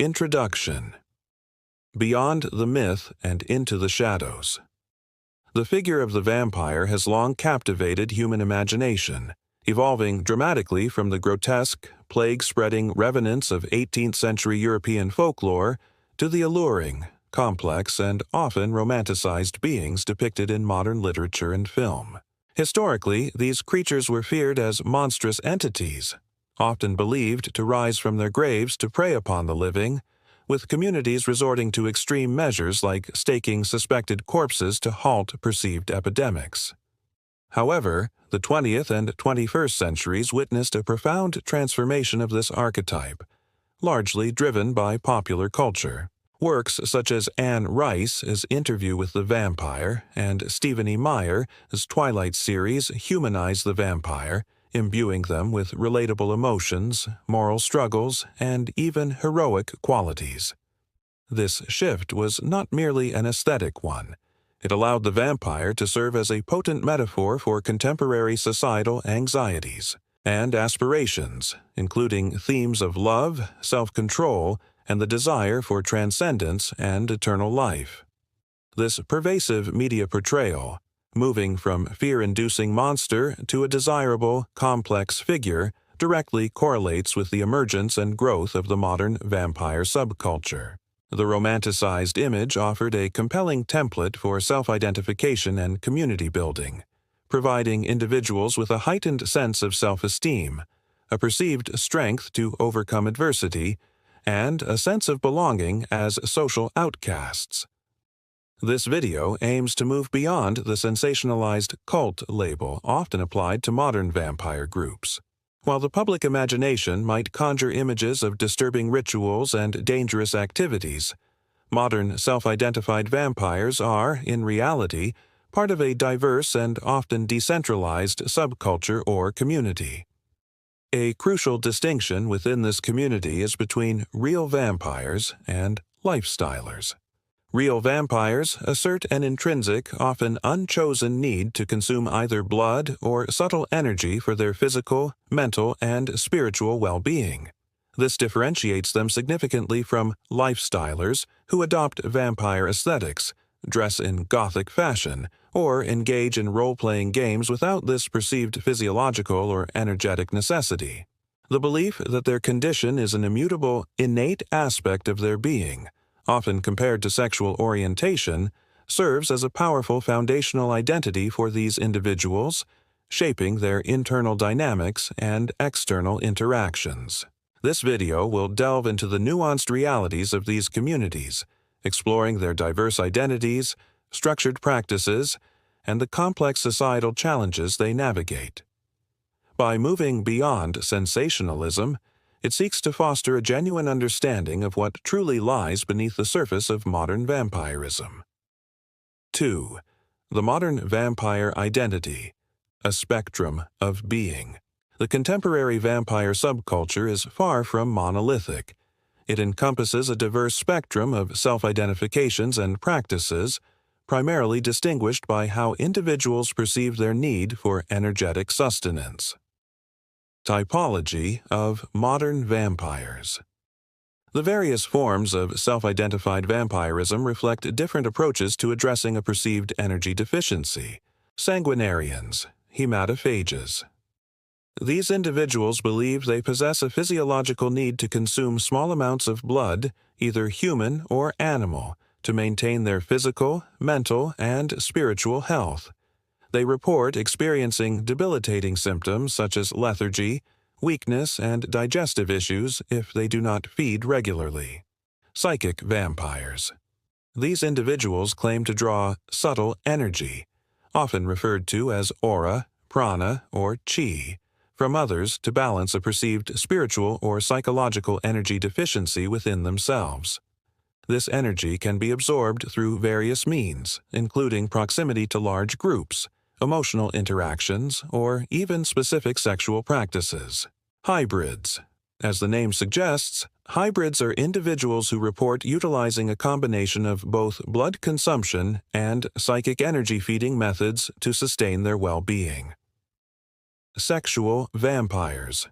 Introduction. Beyond the myth and into the shadows. The figure of the vampire has long captivated human imagination, evolving dramatically from the grotesque, plague-spreading revenants of 18th-century European folklore to the alluring, complex, and often romanticized beings depicted in modern literature and film. Historically, these creatures were feared as monstrous entities, often believed to rise from their graves to prey upon the living, with communities resorting to extreme measures like staking suspected corpses to halt perceived epidemics. However, the 20th and 21st centuries witnessed a profound transformation of this archetype, largely driven by popular culture. Works such as Anne Rice's Interview with the Vampire and Stephen E. Meyer's Twilight series humanize the vampire, imbuing them with relatable emotions, moral struggles, and even heroic qualities. This shift was not merely an aesthetic one. It allowed the vampire to serve as a potent metaphor for contemporary societal anxieties and aspirations, including themes of love, self-control, and the desire for transcendence and eternal life. This pervasive media portrayal, moving from fear-inducing monster to a desirable, complex figure, directly correlates with the emergence and growth of the modern vampire subculture. The romanticized image offered a compelling template for self-identification and community building, providing individuals with a heightened sense of self-esteem, a perceived strength to overcome adversity, and a sense of belonging as social outcasts. This video aims to move beyond the sensationalized cult label often applied to modern vampire groups. While the public imagination might conjure images of disturbing rituals and dangerous activities, modern self-identified vampires are, in reality, part of a diverse and often decentralized subculture or community. A crucial distinction within this community is between real vampires and lifestylers. Real vampires assert an intrinsic, often unchosen need to consume either blood or subtle energy for their physical, mental, and spiritual well-being. This differentiates them significantly from lifestylers who adopt vampire aesthetics, dress in gothic fashion, or engage in role-playing games without this perceived physiological or energetic necessity. The belief that their condition is an immutable, innate aspect of their being, often compared to sexual orientation, serves as a powerful foundational identity for these individuals, shaping their internal dynamics and external interactions. This video will delve into the nuanced realities of these communities, exploring their diverse identities, structured practices, and the complex societal challenges they navigate. By moving beyond sensationalism, it seeks to foster a genuine understanding of what truly lies beneath the surface of modern vampirism. 2. The modern vampire identity, a spectrum of being. The contemporary vampire subculture is far from monolithic. It encompasses a diverse spectrum of self-identifications and practices, primarily distinguished by how individuals perceive their need for energetic sustenance. Typology of modern vampires. The various forms of self-identified vampirism reflect different approaches to addressing a perceived energy deficiency. Sanguinarians, hematophages. These individuals believe they possess a physiological need to consume small amounts of blood, either human or animal, to maintain their physical, mental, and spiritual health. They report experiencing debilitating symptoms such as lethargy, weakness, and digestive issues if they do not feed regularly. Psychic vampires. These individuals claim to draw subtle energy, often referred to as aura, prana, or chi, from others to balance a perceived spiritual or psychological energy deficiency within themselves. This energy can be absorbed through various means, including proximity to large groups, emotional interactions, or even specific sexual practices. Hybrids. As the name suggests, hybrids are individuals who report utilizing a combination of both blood consumption and psychic energy feeding methods to sustain their well-being. Sexual vampires.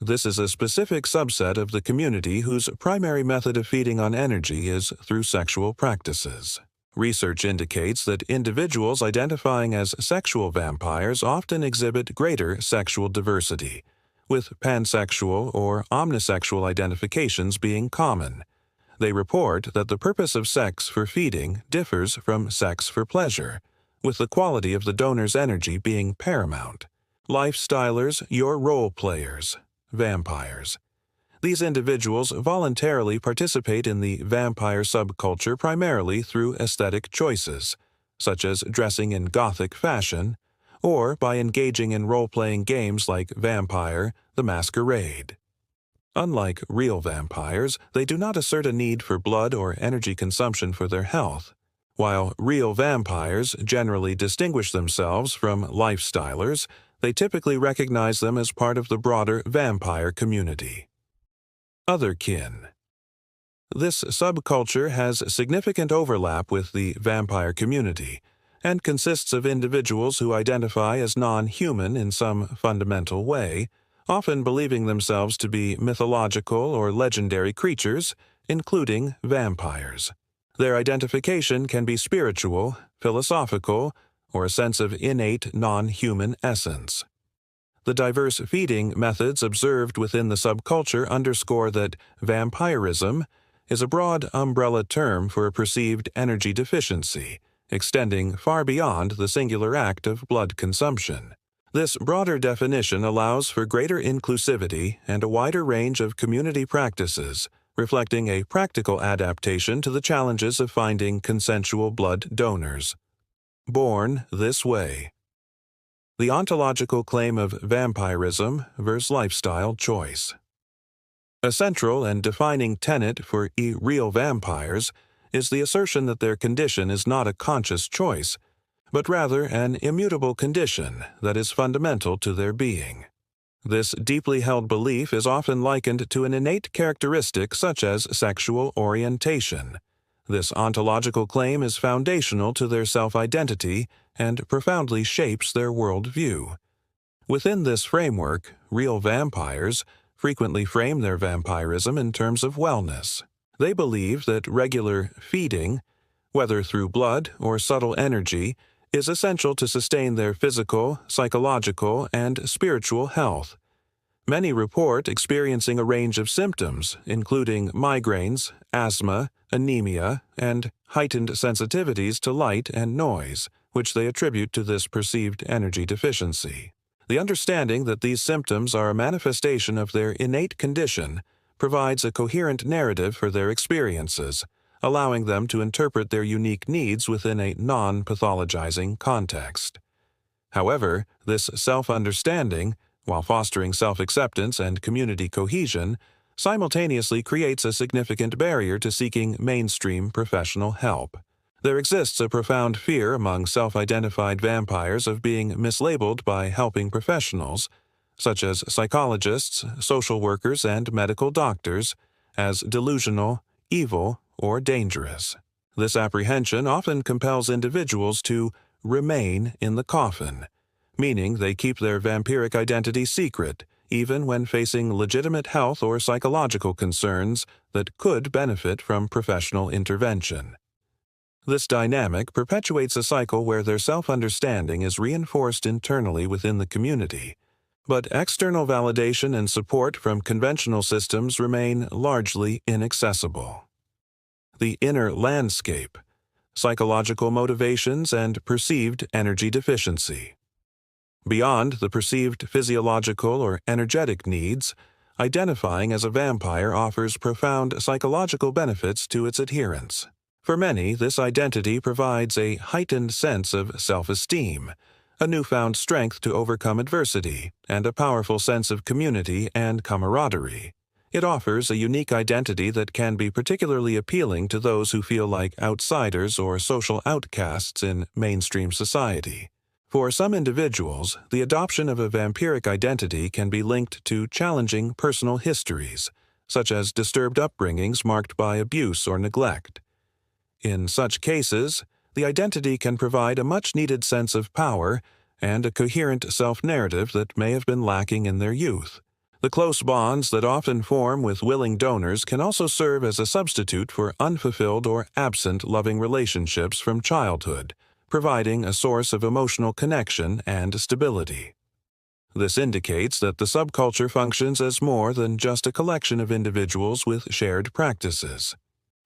This is a specific subset of the community whose primary method of feeding on energy is through sexual practices. Research indicates that individuals identifying as sexual vampires often exhibit greater sexual diversity, with pansexual or omnisexual identifications being common. They report that the purpose of sex for feeding differs from sex for pleasure, with the quality of the donor's energy being paramount. Lifestylers, your role players, vampires. These individuals voluntarily participate in the vampire subculture primarily through aesthetic choices, such as dressing in gothic fashion, or by engaging in role-playing games like Vampire: The Masquerade. Unlike real vampires, they do not assert a need for blood or energy consumption for their health. While real vampires generally distinguish themselves from lifestylers, they typically recognize them as part of the broader vampire community. Other kin. This subculture has significant overlap with the vampire community and consists of individuals who identify as non-human in some fundamental way, often believing themselves to be mythological or legendary creatures, including vampires. Their identification can be spiritual, philosophical, or a sense of innate non-human essence. The diverse feeding methods observed within the subculture underscore that vampirism is a broad umbrella term for a perceived energy deficiency, extending far beyond the singular act of blood consumption. This broader definition allows for greater inclusivity and a wider range of community practices, reflecting a practical adaptation to the challenges of finding consensual blood donors. Born this way. The ontological claim of vampirism versus lifestyle choice. A central and defining tenet for real vampires is the assertion that their condition is not a conscious choice, but rather an immutable condition that is fundamental to their being. This deeply held belief is often likened to an innate characteristic such as sexual orientation. This ontological claim is foundational to their self-identity and profoundly shapes their worldview. Within this framework, real vampires frequently frame their vampirism in terms of wellness. They believe that regular feeding, whether through blood or subtle energy, is essential to sustain their physical, psychological, and spiritual health. Many report experiencing a range of symptoms, including migraines, asthma, anemia, and heightened sensitivities to light and noise, which they attribute to this perceived energy deficiency. The understanding that these symptoms are a manifestation of their innate condition provides a coherent narrative for their experiences, allowing them to interpret their unique needs within a non-pathologizing context. However, this self-understanding, while fostering self-acceptance and community cohesion, simultaneously creates a significant barrier to seeking mainstream professional help. There exists a profound fear among self-identified vampires of being mislabeled by helping professionals, such as psychologists, social workers, and medical doctors, as delusional, evil, or dangerous. This apprehension often compels individuals to remain in the coffin, meaning they keep their vampiric identity secret, even when facing legitimate health or psychological concerns that could benefit from professional intervention. This dynamic perpetuates a cycle where their self-understanding is reinforced internally within the community, but external validation and support from conventional systems remain largely inaccessible. The inner landscape, psychological motivations, and perceived energy deficiency. Beyond the perceived physiological or energetic needs, identifying as a vampire offers profound psychological benefits to its adherents. For many, this identity provides a heightened sense of self-esteem, a newfound strength to overcome adversity, and a powerful sense of community and camaraderie. It offers a unique identity that can be particularly appealing to those who feel like outsiders or social outcasts in mainstream society. For some individuals, the adoption of a vampiric identity can be linked to challenging personal histories, such as disturbed upbringings marked by abuse or neglect. In such cases, the identity can provide a much-needed sense of power and a coherent self-narrative that may have been lacking in their youth. The close bonds that often form with willing donors can also serve as a substitute for unfulfilled or absent loving relationships from childhood, providing a source of emotional connection and stability. This indicates that the subculture functions as more than just a collection of individuals with shared practices.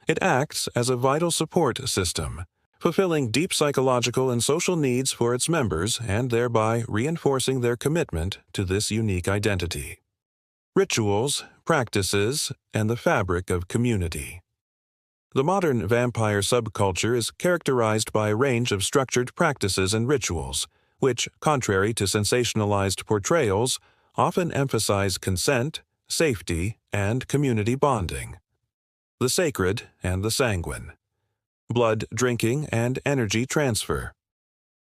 It acts as a vital support system, fulfilling deep psychological and social needs for its members and thereby reinforcing their commitment to this unique identity. Rituals, practices, and the fabric of community. The modern vampire subculture is characterized by a range of structured practices and rituals, which, contrary to sensationalized portrayals, often emphasize consent, safety, and community bonding. The sacred and the sanguine. Blood drinking and energy transfer.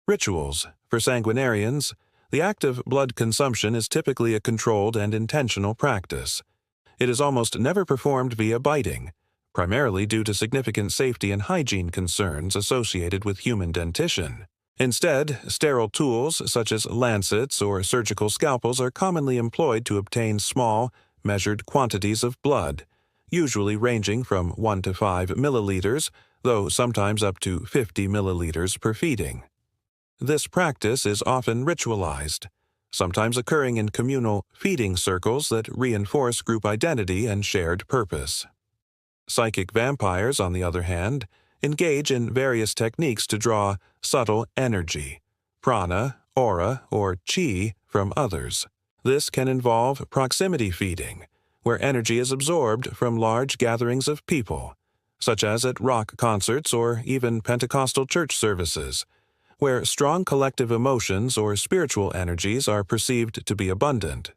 Rituals. For sanguinarians, the act of blood consumption is typically a controlled and intentional practice. It is almost never performed via biting, primarily due to significant safety and hygiene concerns associated with human dentition. Instead, sterile tools such as lancets or surgical scalpels are commonly employed to obtain small, measured quantities of blood, usually ranging from 1 to 5 milliliters, though sometimes up to 50 milliliters per feeding. This practice is often ritualized, sometimes occurring in communal feeding circles that reinforce group identity and shared purpose. Psychic vampires, on the other hand, engage in various techniques to draw subtle energy, prana, aura, or chi from others. This can involve proximity feeding, where energy is absorbed from large gatherings of people, such as at rock concerts or even Pentecostal church services, where strong collective emotions or spiritual energies are perceived to be abundant.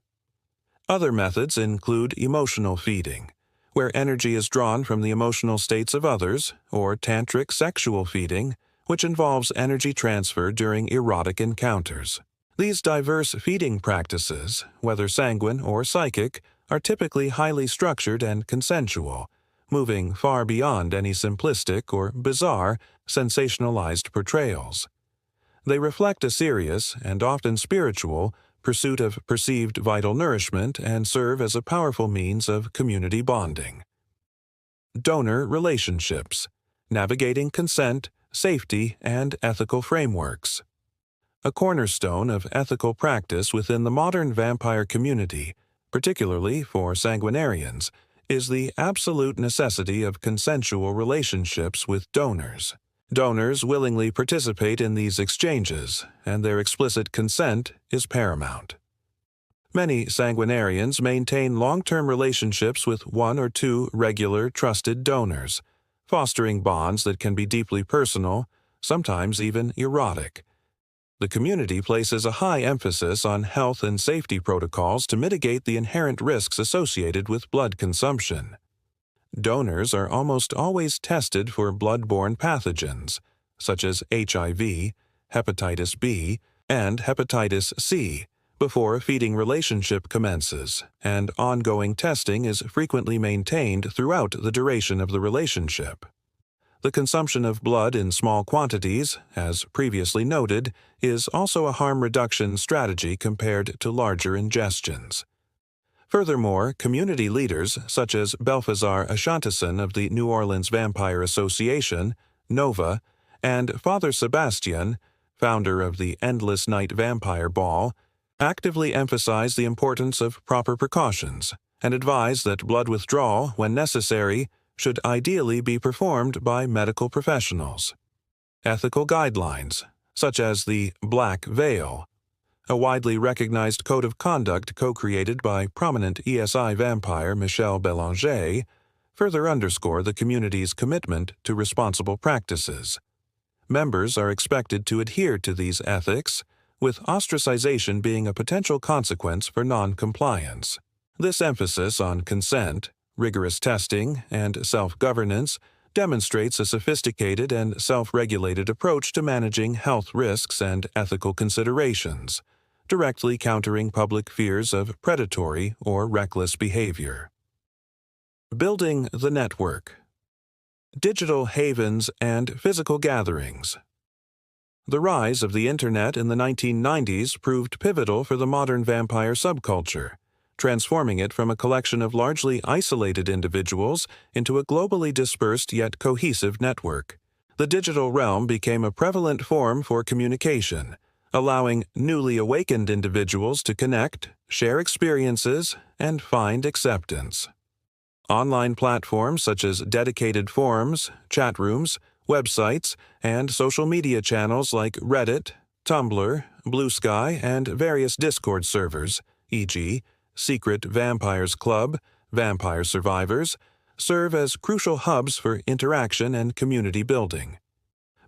Other methods include emotional feeding, where energy is drawn from the emotional states of others, or tantric sexual feeding, which involves energy transfer during erotic encounters. These diverse feeding practices, whether sanguine or psychic, are typically highly structured and consensual, moving far beyond any simplistic or bizarre, sensationalized portrayals. They reflect a serious, and often spiritual, pursuit of perceived vital nourishment and serve as a powerful means of community bonding. Donor relationships, navigating consent, safety, and ethical frameworks. A cornerstone of ethical practice within the modern vampire community, particularly for sanguinarians, is the absolute necessity of consensual relationships with donors. Donors willingly participate in these exchanges, and their explicit consent is paramount. Many sanguinarians maintain long-term relationships with 1 or 2 regular, trusted donors, fostering bonds that can be deeply personal, sometimes even erotic. The community places a high emphasis on health and safety protocols to mitigate the inherent risks associated with blood consumption. Donors are almost always tested for blood-borne pathogens, such as HIV, hepatitis B, and hepatitis C, before a feeding relationship commences, and ongoing testing is frequently maintained throughout the duration of the relationship. The consumption of blood in small quantities, as previously noted, is also a harm reduction strategy compared to larger ingestions. Furthermore, community leaders such as Balthazar Ashantison of the New Orleans Vampire Association, NOVA, and Father Sebastian, founder of the Endless Night Vampire Ball, actively emphasize the importance of proper precautions and advise that blood withdrawal, when necessary, should ideally be performed by medical professionals. Ethical guidelines, such as the Black Veil, a widely recognized code of conduct co-created by prominent ESI vampire Michel Bélanger, further underscore the community's commitment to responsible practices. Members are expected to adhere to these ethics, with ostracization being a potential consequence for non-compliance. This emphasis on consent, rigorous testing, and self-governance demonstrates a sophisticated and self-regulated approach to managing health risks and ethical considerations, directly countering public fears of predatory or reckless behavior. Building the network. Digital havens and physical gatherings. The rise of the Internet in the 1990s proved pivotal for the modern vampire subculture, transforming it from a collection of largely isolated individuals into a globally dispersed yet cohesive network. The digital realm became a prevalent form for communication, allowing newly awakened individuals to connect, share experiences, and find acceptance. Online platforms such as dedicated forums, chat rooms, websites, and social media channels like Reddit, Tumblr, Blue Sky, and various Discord servers, e.g., Secret Vampires Club, Vampire Survivors, serve as crucial hubs for interaction and community building.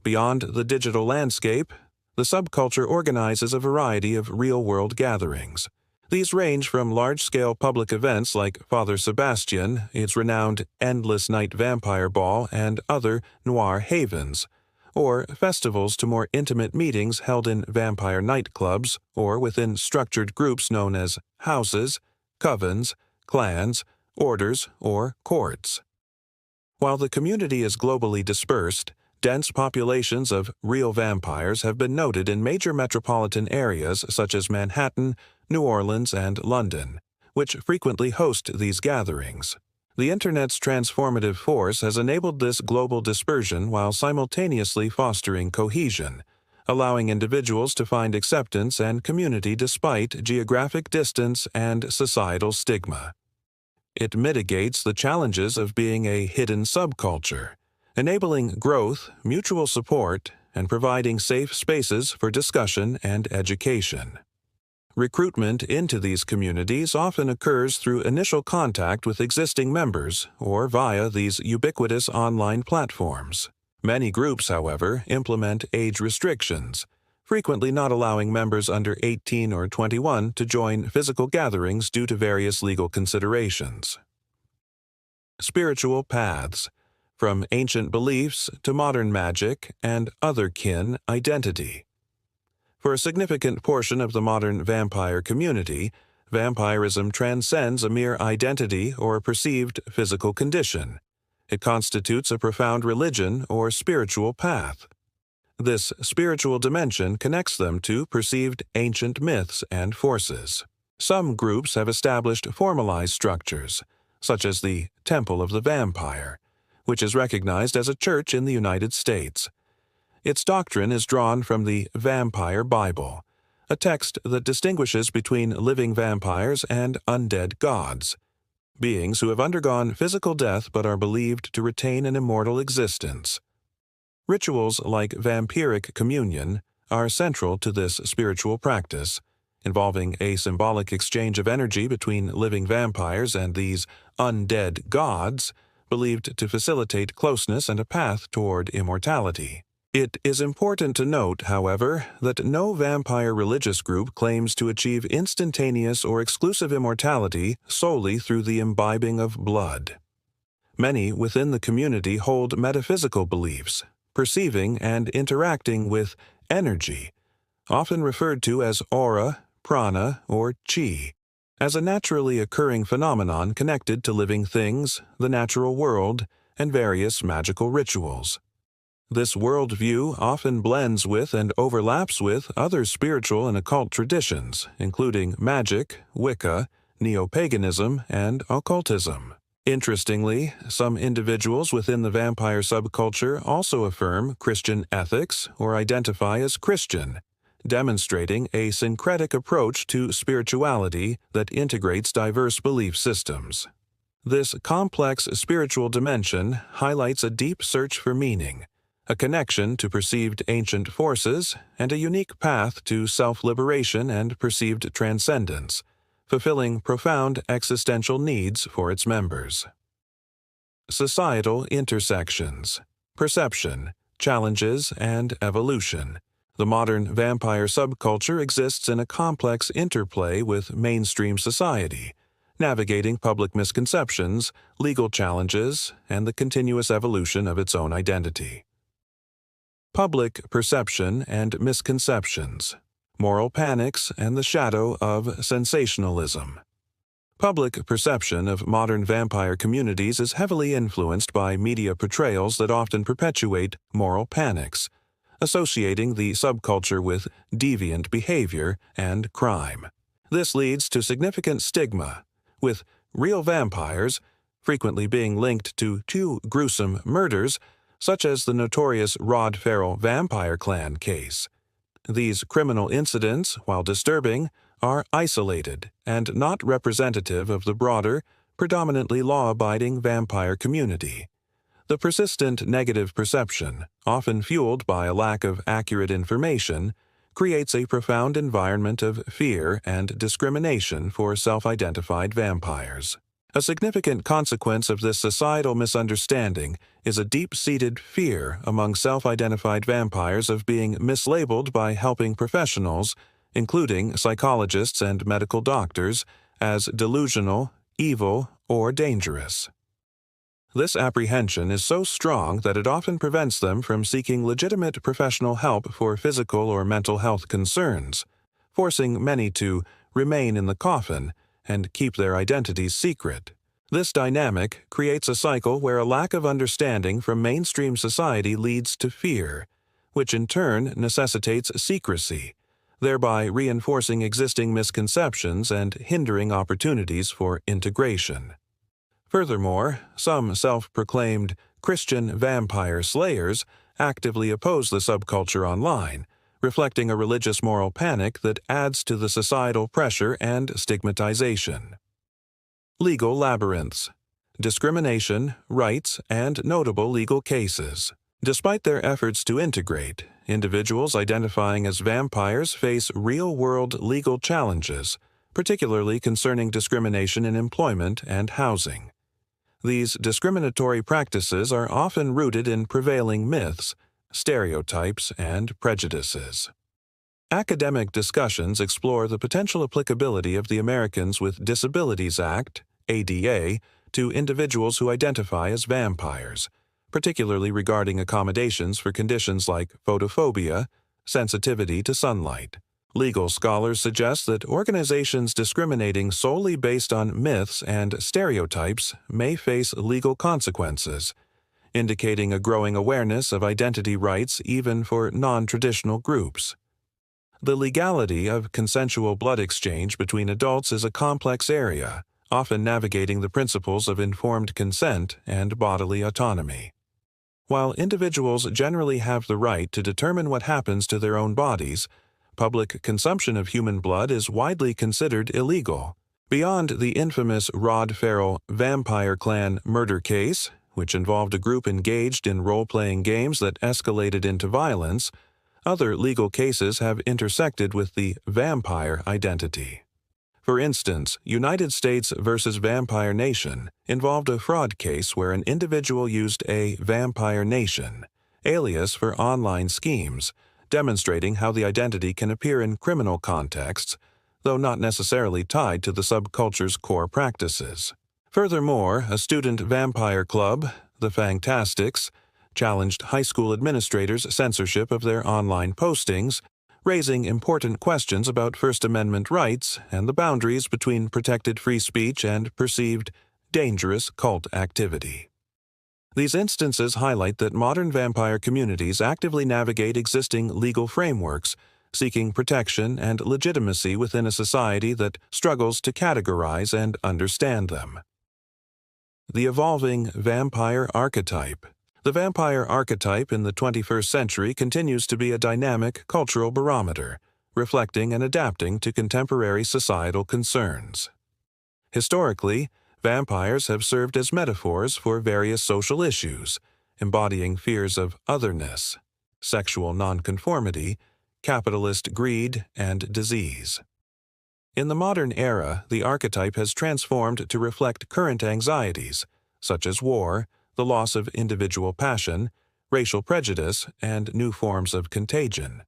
Beyond the digital landscape, the subculture organizes a variety of real-world gatherings. These range from large-scale public events like Father Sebastian, its renowned Endless Night Vampire Ball, and other noir havens, or festivals to more intimate meetings held in vampire nightclubs or within structured groups known as houses, covens, clans, orders, or courts. While the community is globally dispersed, dense populations of real vampires have been noted in major metropolitan areas such as Manhattan, New Orleans, and London, which frequently host these gatherings. The Internet's transformative force has enabled this global dispersion while simultaneously fostering cohesion, allowing individuals to find acceptance and community despite geographic distance and societal stigma. It mitigates the challenges of being a hidden subculture, enabling growth, mutual support, and providing safe spaces for discussion and education. Recruitment into these communities often occurs through initial contact with existing members or via these ubiquitous online platforms. Many groups, however, implement age restrictions, frequently not allowing members under 18 or 21 to join physical gatherings due to various legal considerations. Spiritual paths, from ancient beliefs to modern magic and other-kin identity. For a significant portion of the modern vampire community, vampirism transcends a mere identity or perceived physical condition. It constitutes a profound religion or spiritual path. This spiritual dimension connects them to perceived ancient myths and forces. Some groups have established formalized structures, such as the Temple of the Vampire, which is recognized as a church in the United States. Its doctrine is drawn from the Vampire Bible, a text that distinguishes between living vampires and undead gods, beings who have undergone physical death but are believed to retain an immortal existence. Rituals like vampiric communion are central to this spiritual practice, involving a symbolic exchange of energy between living vampires and these undead gods, believed to facilitate closeness and a path toward immortality. It is important to note, however, that no vampire religious group claims to achieve instantaneous or exclusive immortality solely through the imbibing of blood. Many within the community hold metaphysical beliefs, perceiving and interacting with energy, often referred to as aura, prana, or chi, as a naturally occurring phenomenon connected to living things, the natural world, and various magical rituals. This worldview often blends with and overlaps with other spiritual and occult traditions, including magic, Wicca, neo-paganism, and occultism. Interestingly, some individuals within the vampire subculture also affirm Christian ethics or identify as Christian, demonstrating a syncretic approach to spirituality that integrates diverse belief systems. This complex spiritual dimension highlights a deep search for meaning, a connection to perceived ancient forces, and a unique path to self-liberation and perceived transcendence, fulfilling profound existential needs for its members. Societal intersections, perception, challenges, and evolution. The modern vampire subculture exists in a complex interplay with mainstream society, navigating public misconceptions, legal challenges, and the continuous evolution of its own identity. Public perception and misconceptions, moral panics, and the shadow of sensationalism. Public perception of modern vampire communities is heavily influenced by media portrayals that often perpetuate moral panics, associating the subculture with deviant behavior and crime. This leads to significant stigma, with real vampires frequently being linked to two gruesome murders, such as the notorious Rod Ferrell vampire clan case. These criminal incidents, while disturbing, are isolated and not representative of the broader, predominantly law-abiding vampire community. The persistent negative perception, often fueled by a lack of accurate information, creates a profound environment of fear and discrimination for self-identified vampires. A significant consequence of this societal misunderstanding is a deep-seated fear among self-identified vampires of being mislabeled by helping professionals, including psychologists and medical doctors, as delusional, evil, or dangerous. This apprehension is so strong that it often prevents them from seeking legitimate professional help for physical or mental health concerns, forcing many to remain in the coffin and keep their identities secret. This dynamic creates a cycle where a lack of understanding from mainstream society leads to fear, which in turn necessitates secrecy, thereby reinforcing existing misconceptions and hindering opportunities for integration. Furthermore, some self-proclaimed Christian vampire slayers actively oppose the subculture online, reflecting a religious moral panic that adds to the societal pressure and stigmatization. Legal labyrinths, discrimination, rights, and notable legal cases. Despite their efforts to integrate, individuals identifying as vampires face real-world legal challenges, particularly concerning discrimination in employment and housing. These discriminatory practices are often rooted in prevailing myths, stereotypes, and prejudices. Academic discussions explore the potential applicability of the Americans with Disabilities Act, ADA, to individuals who identify as vampires, particularly regarding accommodations for conditions like photophobia, sensitivity to sunlight. Legal scholars suggest that organizations discriminating solely based on myths and stereotypes may face legal consequences, indicating a growing awareness of identity rights even for non-traditional groups. The legality of consensual blood exchange between adults is a complex area, often navigating the principles of informed consent and bodily autonomy. While individuals generally have the right to determine what happens to their own bodies, public consumption of human blood is widely considered illegal. Beyond the infamous Rod Ferrell vampire clan murder case, which involved a group engaged in role-playing games that escalated into violence, other legal cases have intersected with the vampire identity. For instance, United States versus Vampire Nation involved a fraud case where an individual used a vampire nation alias for online schemes, demonstrating how the identity can appear in criminal contexts, though not necessarily tied to the subculture's core practices. Furthermore, a student vampire club, the Fantastics, challenged high school administrators' censorship of their online postings, raising important questions about First Amendment rights and the boundaries between protected free speech and perceived dangerous cult activity. These instances highlight that modern vampire communities actively navigate existing legal frameworks, seeking protection and legitimacy within a society that struggles to categorize and understand them. The evolving vampire archetype. The vampire archetype in the 21st century continues to be a dynamic cultural barometer, reflecting and adapting to contemporary societal concerns. Historically, vampires have served as metaphors for various social issues, embodying fears of otherness, sexual nonconformity, capitalist greed, and disease. In the modern era, the archetype has transformed to reflect current anxieties, such as war, the loss of individual passion, racial prejudice, and new forms of contagion.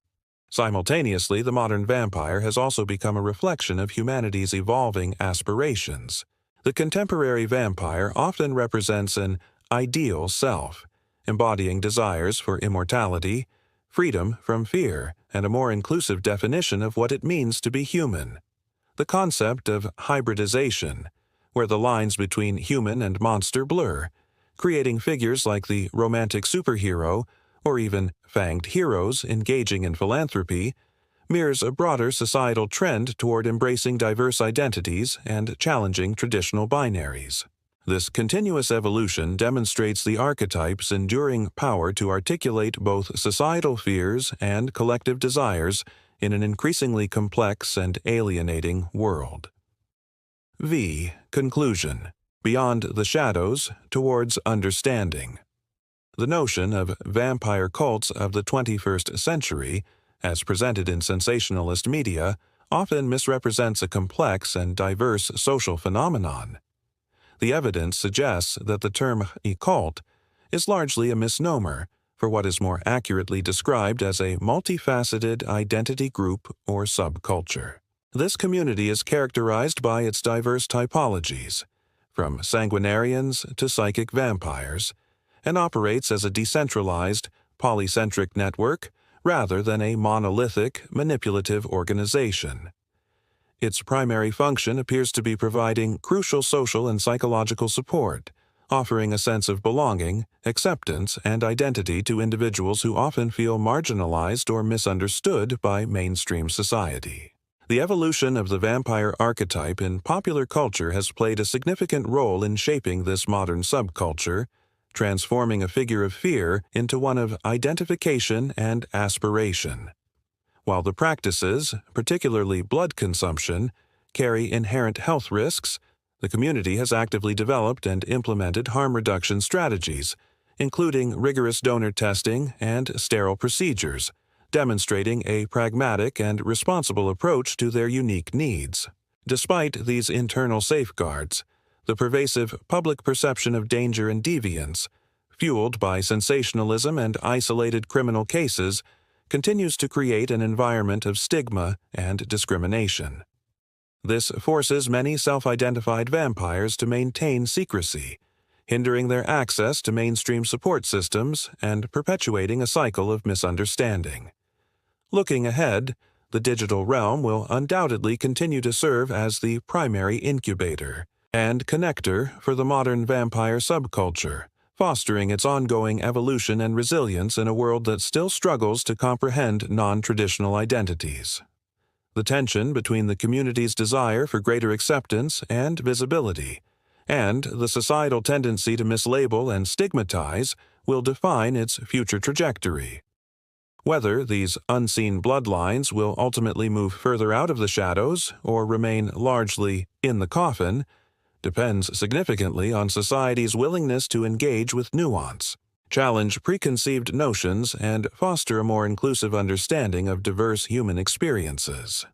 Simultaneously, the modern vampire has also become a reflection of humanity's evolving aspirations. The contemporary vampire often represents an ideal self, embodying desires for immortality, freedom from fear, and a more inclusive definition of what it means to be human. The concept of hybridization, where the lines between human and monster blur, creating figures like the romantic superhero or even fanged heroes engaging in philanthropy, mirrors a broader societal trend toward embracing diverse identities and challenging traditional binaries. This continuous evolution demonstrates the archetype's enduring power to articulate both societal fears and collective desires in an increasingly complex and alienating world. V. Conclusion. Beyond the shadows, towards understanding. The notion of vampire cults of the 21st century, as presented in sensationalist media, often misrepresents a complex and diverse social phenomenon. The evidence suggests that the term occult is largely a misnomer for what is more accurately described as a multifaceted identity group or subculture. This community is characterized by its diverse typologies, from sanguinarians to psychic vampires, and operates as a decentralized, polycentric network rather than a monolithic, manipulative organization. Its primary function appears to be providing crucial social and psychological support, offering a sense of belonging, acceptance, and identity to individuals who often feel marginalized or misunderstood by mainstream society. The evolution of the vampire archetype in popular culture has played a significant role in shaping this modern subculture, transforming a figure of fear into one of identification and aspiration. While the practices, particularly blood consumption, carry inherent health risks, the community has actively developed and implemented harm reduction strategies, including rigorous donor testing and sterile procedures, demonstrating a pragmatic and responsible approach to their unique needs. Despite these internal safeguards, the pervasive public perception of danger and deviance, fueled by sensationalism and isolated criminal cases, continues to create an environment of stigma and discrimination. This forces many self-identified vampires to maintain secrecy, hindering their access to mainstream support systems and perpetuating a cycle of misunderstanding. Looking ahead, the digital realm will undoubtedly continue to serve as the primary incubator and connector for the modern vampire subculture, fostering its ongoing evolution and resilience in a world that still struggles to comprehend non-traditional identities. The tension between the community's desire for greater acceptance and visibility, and the societal tendency to mislabel and stigmatize, will define its future trajectory. Whether these unseen bloodlines will ultimately move further out of the shadows or remain largely in the coffin depends significantly on society's willingness to engage with nuance, challenge preconceived notions, and foster a more inclusive understanding of diverse human experiences.